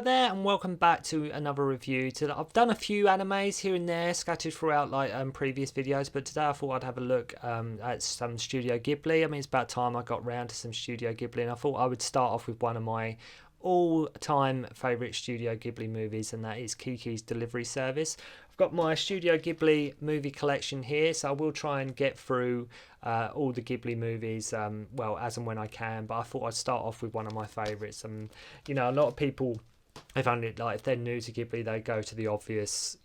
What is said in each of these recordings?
there, and welcome back to another review. Today, I've done a few animes here and there, scattered throughout previous videos, but today I thought I'd have a look at some Studio Ghibli. I mean, it's about time I got round to some Studio Ghibli, and I thought I would start off with one of my all-time favourite Studio Ghibli movies, and that is Kiki's Delivery Service. I've got my Studio Ghibli movie collection here, so I will try and get through all the Ghibli movies, as and when I can, but I thought I'd start off with one of my favourites. A lot of people, if they're new to Ghibli, they go to the obvious,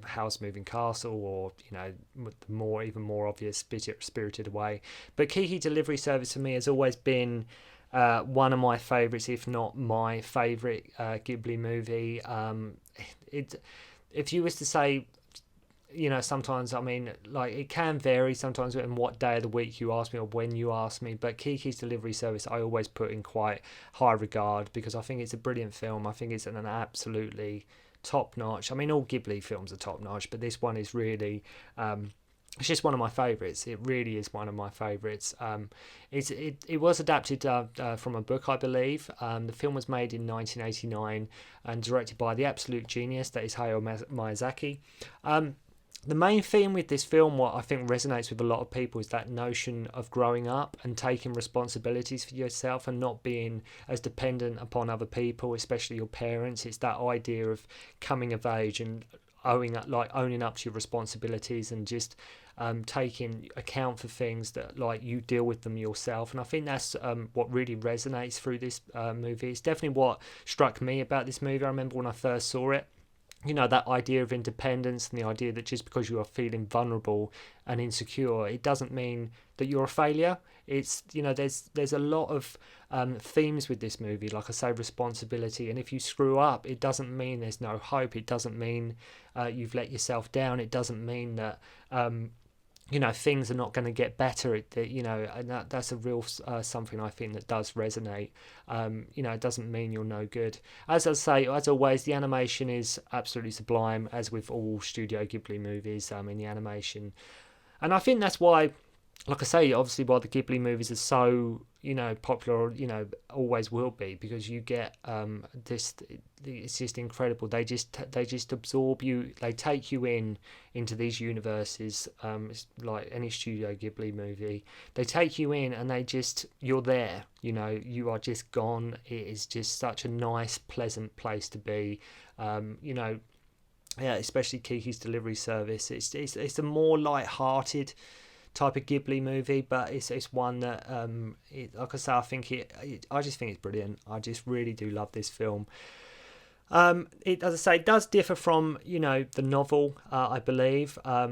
House Moving Castle, or, even more obvious Spirited Away. But Kiki Delivery Service for me has always been one of my favourites, if not my favourite Ghibli movie. If you was to say, sometimes, it can vary sometimes in what day of the week you ask me or when you ask me, but Kiki's Delivery Service I always put in quite high regard because I think it's a brilliant film. I think it's an absolutely top-notch. I mean, all Ghibli films are top-notch, but this one is really... it's just one of my favourites. It really is one of my favourites. It was adapted from a book, I believe. The film was made in 1989 and directed by the absolute genius that is Hayao Miyazaki. The main theme with this film, what I think resonates with a lot of people, is that notion of growing up and taking responsibilities for yourself and not being as dependent upon other people, especially your parents. It's that idea of coming of age and owning up to your responsibilities and just taking account for things that you deal with them yourself. And I think that's what really resonates through this movie. It's definitely what struck me about this movie. I remember when I first saw it, that idea of independence and the idea that just because you are feeling vulnerable and insecure, it doesn't mean that you're a failure. It's, there's a lot of themes with this movie, like I say, responsibility. And if you screw up, it doesn't mean there's no hope. It doesn't mean you've let yourself down. It doesn't mean that... things are not going to get better. And that's a real something I think that does resonate. It doesn't mean you're no good. As I say, as always, the animation is absolutely sublime, as with all Studio Ghibli movies. In the animation, and I think that's why, like I say, obviously why the Ghibli movies are so popular, always will be, because you get this. It's just incredible. They just absorb you. They take you into these universes. It's like any Studio Ghibli movie. They take you in, and you're there. You are just gone. It is just such a nice, pleasant place to be. Especially Kiki's Delivery Service. It's a more light-hearted type of Ghibli movie, but it's one that like I say, I just think it's brilliant. I just really do love this film. It, as I say, it does differ from the novel, I believe. I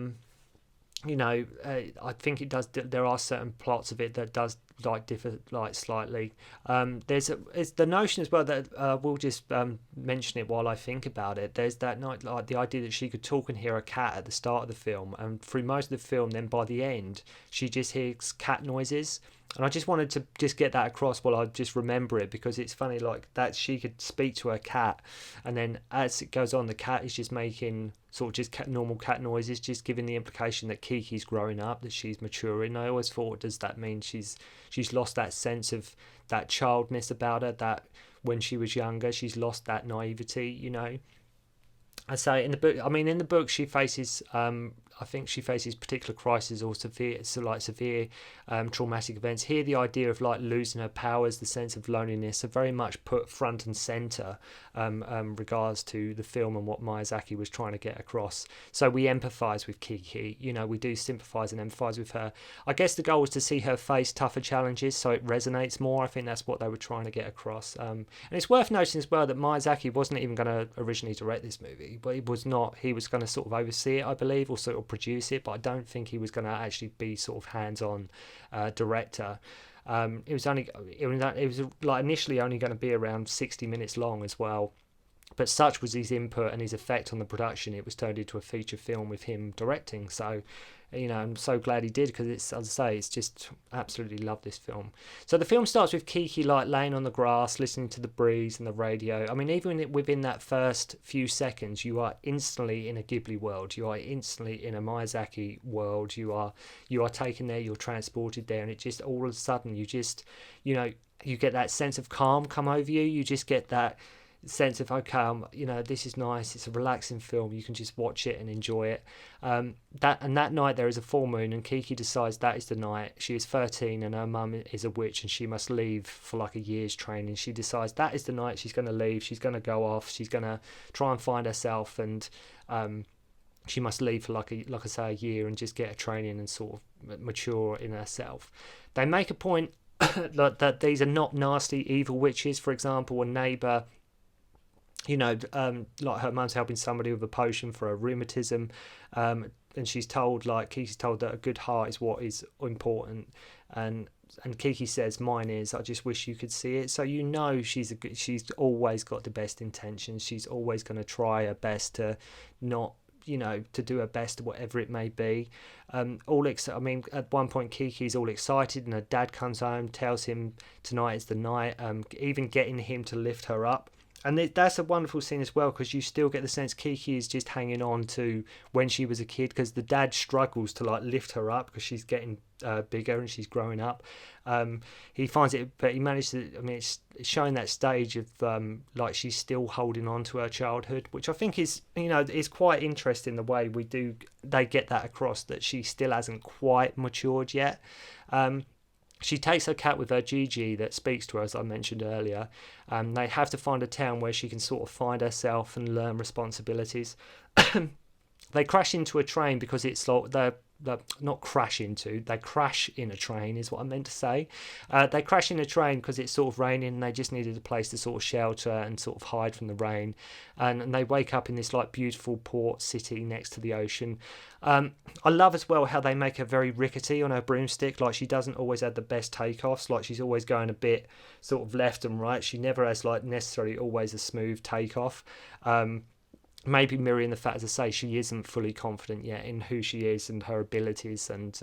think it does. There are certain plots of it that does differ slightly. There's the notion as well that we'll just mention it while I think about it. There's that the idea that she could talk and hear a cat at the start of the film, and through most of the film, then by the end, she just hears cat noises. And I just wanted to just get that across while I just remember it, because it's funny that she could speak to her cat, and then as it goes on, the cat is just making sort of just normal cat noises, just giving the implication that Kiki's growing up, that she's maturing. I always thought, does that mean she's lost that sense of that childness about her, that when she was younger, she's lost that naivety, I say in the book, she faces, I think she faces particular crises or severe traumatic events. Here, the idea of losing her powers, the sense of loneliness, are very much put front and center, regards to the film and what Miyazaki was trying to get across. So we empathise with Kiki. We do sympathise and empathise with her. I guess the goal was to see her face tougher challenges, so it resonates more. I think that's what they were trying to get across. And it's worth noting as well that Miyazaki wasn't even going to originally direct this movie. But he was not. He was going to sort of oversee it, I believe, or sort of produce it. But I don't think he was going to actually be sort of hands-on director. It was initially only going to be around 60 minutes long as well. But such was his input and his effect on the production, it was turned into a feature film with him directing. So, I'm so glad he did, because it's, as I say, it's just absolutely love this film. So the film starts with Kiki laying on the grass, listening to the breeze and the radio. I mean, even within that first few seconds, you are instantly in a Ghibli world. You are instantly in a Miyazaki world. You are taken there. You're transported there, and it just all of a sudden you just, you get that sense of calm come over you. You just get that sense of, okay, this is nice, it's a relaxing film, you can just watch it and enjoy it. That night there is a full moon, and Kiki decides that is the night. She is 13 and her mum is a witch, and she must leave for like a year's training. She decides that is the night she's going to leave. She's going to go off, she's going to try and find herself, and she must leave for like I say, a year, and just get a training and sort of mature in herself. They make a point that these are not nasty evil witches. For example, a neighbour, like her mum's helping somebody with a potion for her rheumatism, and she's told, like Kiki's told, that a good heart is what is important, and Kiki says, mine is, I just wish you could see it. So she's always got the best intentions. She's always going to try her best to not, to do her best, whatever it may be. At one point Kiki's all excited, and her dad comes home, tells him tonight is the night, even getting him to lift her up. And that's a wonderful scene as well, because you still get the sense Kiki is just hanging on to when she was a kid, because the dad struggles to like lift her up because she's getting bigger and she's growing up. He finds it, but he managed to, it's showing that stage of like she's still holding on to her childhood, which I think is, is quite interesting, the way they get that across, that she still hasn't quite matured yet. She takes her cat with her, Gigi, that speaks to her, as I mentioned earlier. They have to find a town where she can sort of find herself and learn responsibilities. They crash into a train because it's like they crash in a train is what I meant to say. They crash in a train because it's sort of raining, and they just needed a place to sort of shelter and sort of hide from the rain. And they wake up in this like beautiful port city next to the ocean. I love as well how they make her very rickety on her broomstick. Like, she doesn't always have the best takeoffs. Like, she's always going a bit sort of left and right. She never has like necessarily always a smooth takeoff. Maybe mirroring the fact, as I say, she isn't fully confident yet in who she is and her abilities, and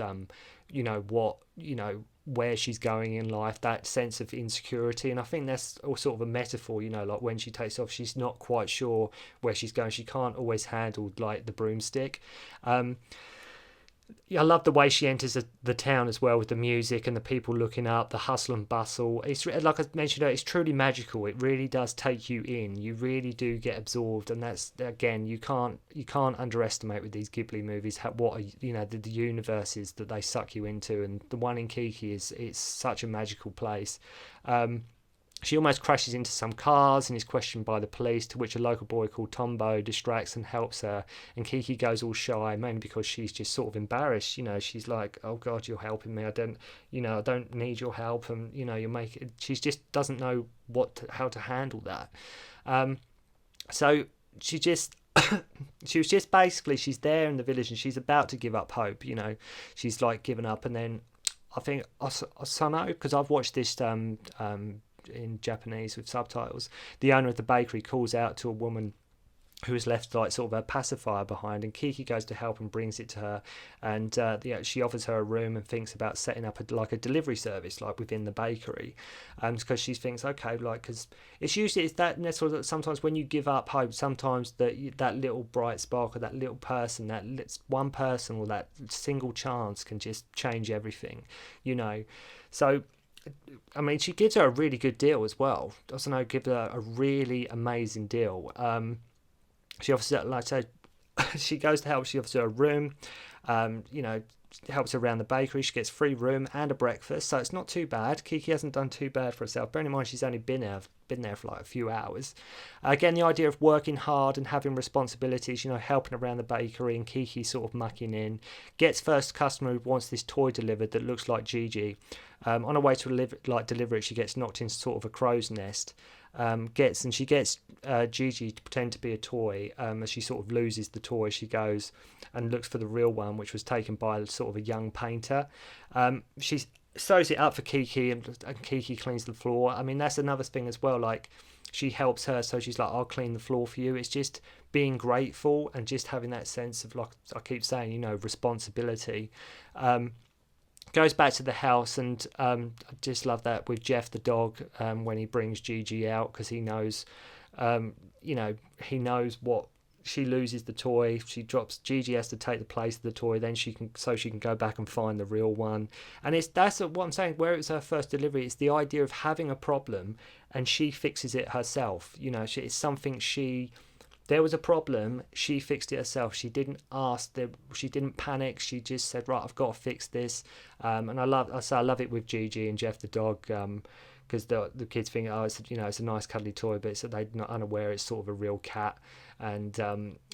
where she's going in life, that sense of insecurity. And I think that's all sort of a metaphor, like when she takes off, she's not quite sure where she's going. She can't always handle like the broomstick. I love the way she enters the town as well, with the music and the people looking up, the hustle and bustle. It's like I mentioned, it's truly magical. It really does take you in. You really do get absorbed, and that's, again, you can't underestimate with these Ghibli movies the universes that they suck you into. And the one in Kiki it's such a magical place. She almost crashes into some cars and is questioned by the police, to which a local boy called Tombo distracts and helps her. And Kiki goes all shy, mainly because she's just sort of embarrassed. She's like, oh God, you're helping me. I don't need your help. And, you make it. She just doesn't know how to handle that. So she just... she was just basically, she's there in the village and she's about to give up hope. She's like given up. And then I think Asano, because I've watched this in Japanese with subtitles, the owner of the bakery calls out to a woman who has left like sort of a pacifier behind, and Kiki goes to help and brings it to her, and she offers her a room and thinks about setting up a delivery service like within the bakery, because she thinks, okay, like, because it's that sort of, sometimes when you give up hope, sometimes that little bright spark, or that little person, that one person, or that single chance can just change everything, so she gives her a really good deal as well. Doesn't know, give her a really amazing deal. She offers her, like I said, she goes to help. She offers her a room, helps her around the bakery. She gets free room and a breakfast, so it's not too bad. Kiki hasn't done too bad for herself. Bearing in mind she's only been there for like a few hours. Again, the idea of working hard and having responsibilities, helping around the bakery, and Kiki sort of mucking in. Gets first customer who wants this toy delivered that looks like Gigi. On her way to deliver it, she gets knocked into sort of a crow's nest. She gets Gigi to pretend to be a toy. As she sort of loses the toy, she goes and looks for the real one, which was taken by sort of a young painter. She sews it up for Kiki, and Kiki cleans the floor. That's another thing as well. Like, she helps her, so she's like, I'll clean the floor for you. It's just being grateful and just having that sense of, like I keep saying, responsibility. Goes back to the house, and I just love that with Jeff the dog, when he brings Gigi out, because he knows, he knows what she loses the toy. She drops. Gigi has to take the place of the toy. Then she can go back and find the real one. And that's what I'm saying. Where it's her first delivery, it's the idea of having a problem, and she fixes it herself. It's something she. There was a problem. She fixed it herself. She didn't ask. She didn't panic. She just said, "Right, I've got to fix this." And I love it with Gigi and Jeff the dog. Because the kids think, oh, it's a nice cuddly toy, but they're not unaware it's sort of a real cat. And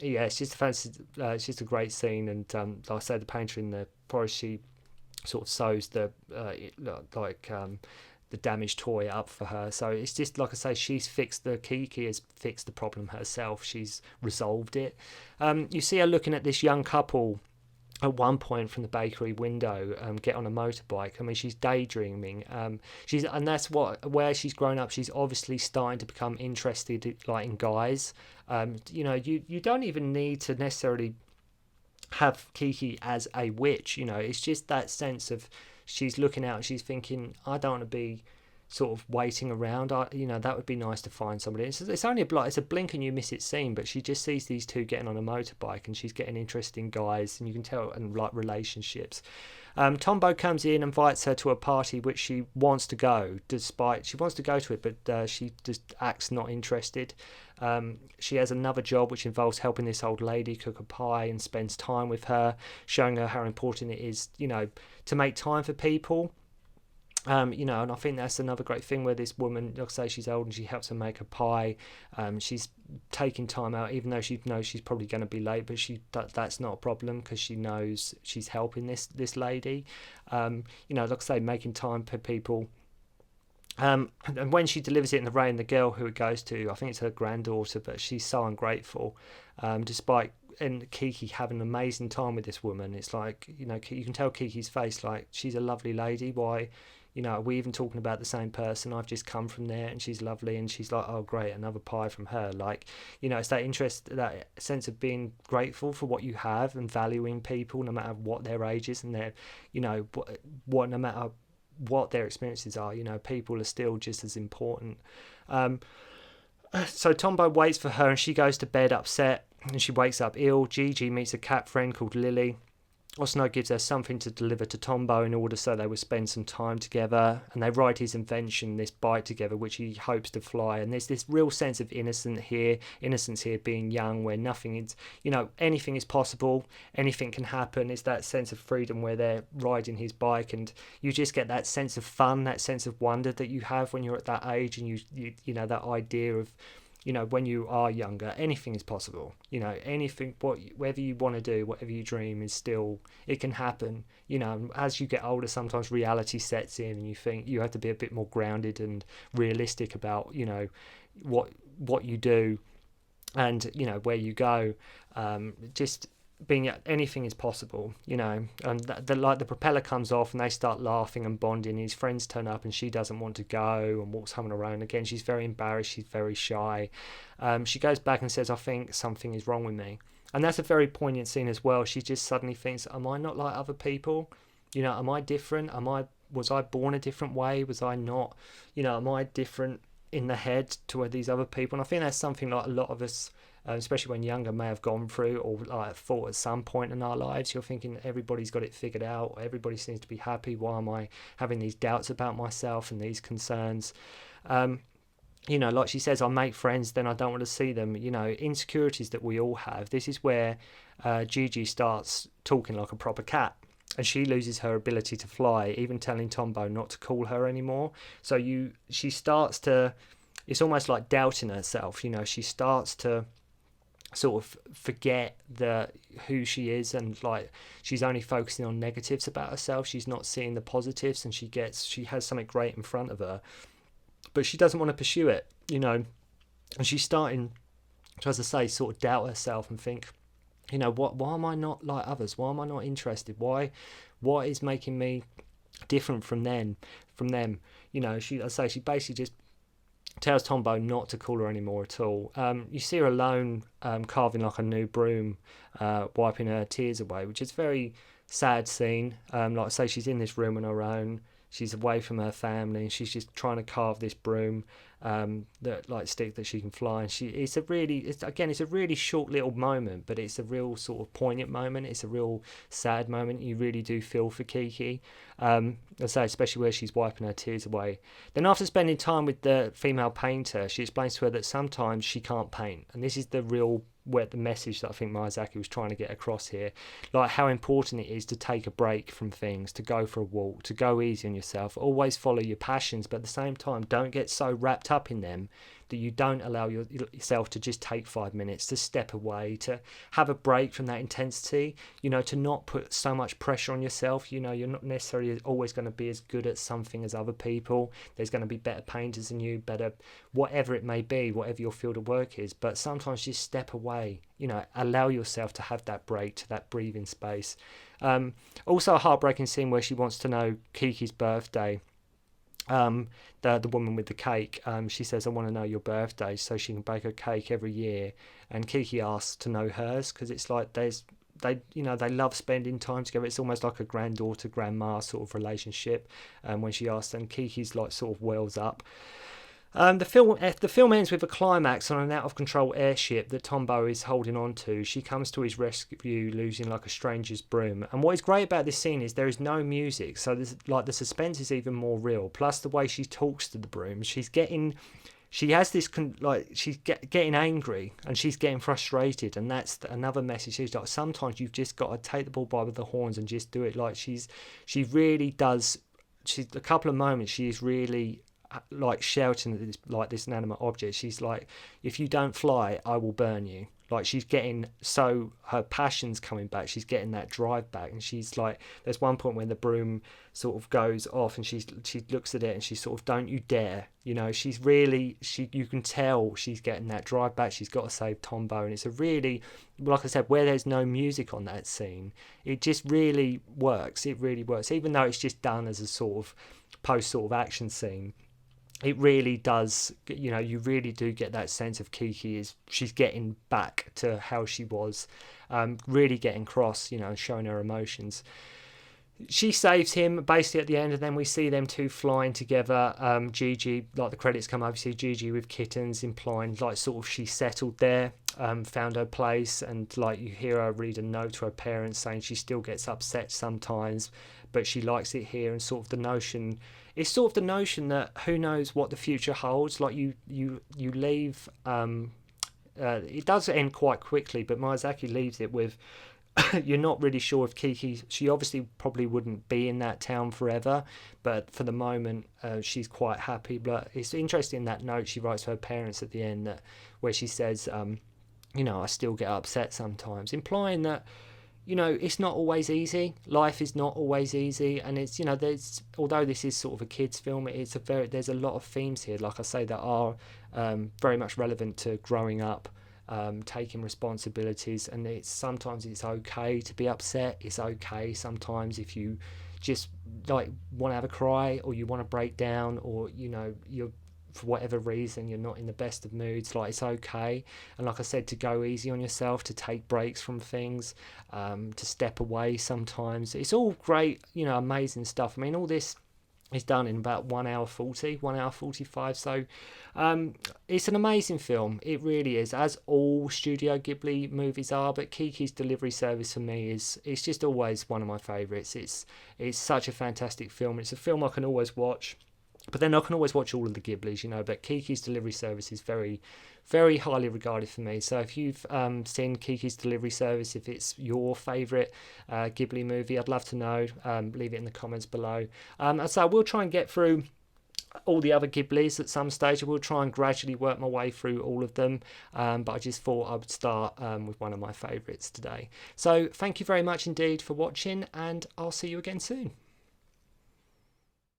it's just it's just a great scene. And like I say, the painter in the forest, she sort of sews the damaged toy up for her. So it's just like I say, Kiki has fixed the problem herself. She's resolved it. You see her looking at this young couple at one point from the bakery window, get on a motorbike. I mean, she's daydreaming. And that's where she's grown up. She's obviously starting to become interested, in guys. You don't even need to necessarily have Kiki as a witch. It's just that sense of she's looking out and she's thinking, I don't want to be sort of waiting around. That would be nice to find somebody. It's only it's a blink and you miss it scene, but she just sees these two getting on a motorbike and she's getting interested in guys, and you can tell, and like relationships. Tombo comes in, invites her to a party which she wants to go, she wants to go to it, but she just acts not interested. She has another job which involves helping this old lady cook a pie, and spends time with her, showing her how important it is, to make time for people. And I think that's another great thing where this woman, like I say, she's old and she helps her make a pie. She's taking time out, even though she knows she's probably going to be late, but that's not a problem because she knows she's helping this lady. Like I say, making time for people. And when she delivers it in the rain, the girl who it goes to, I think it's her granddaughter, but she's so ungrateful, despite and Kiki having an amazing time with this woman. It's like, you can tell Kiki's face, like, she's a lovely lady. Why, are we even talking about the same person? I've just come from there and she's lovely. And she's like, oh, great, another pie from her. Like, it's that interest, that sense of being grateful for what you have and valuing people, no matter what their ages and their, what no matter what their experiences are, people are still just as important. So Tombo waits for her and she goes to bed upset, and she wakes up ill. Gigi meets a cat friend called Lily. Osno gives her something to deliver to Tombo in order so they will spend some time together, and they write his invention, this bike, together, which he hopes to fly. And there's this real sense of innocence here, being young, where nothing is, anything is possible, anything can happen. It's that sense of freedom where they're riding his bike, and you just get that sense of fun, that sense of wonder that you have when you're at that age, and you that idea of, when you are younger, anything is possible. Anything, whatever you want to do, whatever you dream is still, it can happen. As you get older, sometimes reality sets in and you think you have to be a bit more grounded and realistic about, what you do and, where you go. Just being, anything is possible, and the propeller comes off and they start laughing and bonding. His friends turn up and she doesn't want to go and walks home around again. She's very embarrassed, she's very shy. She goes back and says, I think something is wrong with me. And that's a very poignant scene as well. She just suddenly thinks, am I not like other people? Am I different? Was I born a different way? Was I not, am I different in the head to these other people? And I think that's something like a lot of us, especially when younger, may have gone through or thought at some point in our lives. You're thinking everybody's got it figured out, everybody seems to be happy, why am I having these doubts about myself and these concerns? Like she says, I make friends, then I don't want to see them. Insecurities that we all have. This is where Gigi starts talking like a proper cat, and she loses her ability to fly, even telling Tombo not to call her anymore. So she starts to, it's almost like doubting herself. She starts to sort of forget who she is, and like she's only focusing on negatives about herself. She's not seeing the positives, and she has something great in front of her, but she doesn't want to pursue it, and she's starting to, as I say, sort of doubt herself and think, why am I not like others? Why am I not interested? What is making me different from them? She basically just tells Tombo not to call her anymore at all. You see her alone, carving like a new broom, wiping her tears away, which is a very sad scene. Like I say, she's in this room on her own. She's away from her family, and she's just trying to carve this broom. that like stick that she can fly. And it's a really short little moment, but it's a real sort of poignant moment. It's a real sad moment. You really do feel for Kiki. I say, especially where she's wiping her tears away. Then after spending time with the female painter, she explains to her that sometimes she can't paint, and this is where the message that I think Miyazaki was trying to get across here, like how important it is to take a break from things, to go for a walk, to go easy on yourself, always follow your passions, but at the same time don't get so wrapped up in them that you don't allow yourself to just take 5 minutes, to step away, to have a break from that intensity, to not put so much pressure on yourself. You're not necessarily always going to be as good at something as other people. There's going to be better painters than you, better whatever it may be, whatever your field of work is, but sometimes just step away, allow yourself to have that break, to that breathing space. Also a heartbreaking scene where she wants to know Kiki's birthday. The woman with the cake, she says, I want to know your birthday so she can bake a cake every year, and Kiki asks to know hers, because it's like they love spending time together. It's almost like a granddaughter grandma sort of relationship. When she asks, and Kiki's like sort of wells up. The film ends with a climax on an out-of-control airship that Tombo is holding on to. She comes to his rescue, losing like a stranger's broom. And what is great about this scene is there is no music, so the suspense is even more real. Plus the way she talks to the broom, she's getting angry and she's getting frustrated, and that's another message. She's like, sometimes you've just got to take the bull by the horns and just do it. Like she really does. She's a couple of moments. She is really like shouting at this inanimate object. She's like, if you don't fly, I will burn you. Like she's getting, so her passion's coming back, she's getting that drive back, and she's like, there's one point when the broom sort of goes off and she looks at it and she's sort of, don't you dare, she's really, you can tell she's getting that drive back. She's got to save Tombo, and it's a really, like I said, where there's no music on that scene, it just really works. It really works, even though it's just done as a sort of post sort of action scene. It really does, you really do get that sense of Kiki she's getting back to how she was, really getting cross, showing her emotions. She saves him basically at the end, and then we see them two flying together. Gigi, like the credits come up, you see Gigi with kittens, implying like sort of she settled there, found her place, and like you hear her read a note to her parents saying she still gets upset sometimes, but she likes it here, and sort of the notion that who knows what the future holds. Like you leave. It does end quite quickly, but Miyazaki leaves it with you're not really sure if Kiki. She obviously probably wouldn't be in that town forever, but for the moment, she's quite happy. But it's interesting that note she writes to her parents at the end, where she says, I still get upset sometimes, implying that, it's not always easy. Life is not always easy, and it's, although this is sort of a kids' film, there's a lot of themes here, like I say, that are very much relevant to growing up, taking responsibilities, and sometimes it's okay to be upset. It's okay sometimes if you just like want to have a cry, or you want to break down, or you're, for whatever reason, you're not in the best of moods. Like, it's okay, and like I said, to go easy on yourself, to take breaks from things, to step away sometimes. It's all great, amazing stuff. I mean, all this is done in about 1 hour 45, so it's an amazing film. It really is, as all Studio Ghibli movies are, but Kiki's Delivery Service for me it's just always one of my favourites. It's such a fantastic film. It's a film I can always watch. But then I can always watch all of the Ghiblis, but Kiki's Delivery Service is very, very highly regarded for me. So if you've seen Kiki's Delivery Service, if it's your favourite Ghibli movie, I'd love to know. Leave it in the comments below. So I will try and get through all the other Ghiblis at some stage. I will try and gradually work my way through all of them, but I just thought I would start with one of my favourites today. So thank you very much indeed for watching, and I'll see you again soon.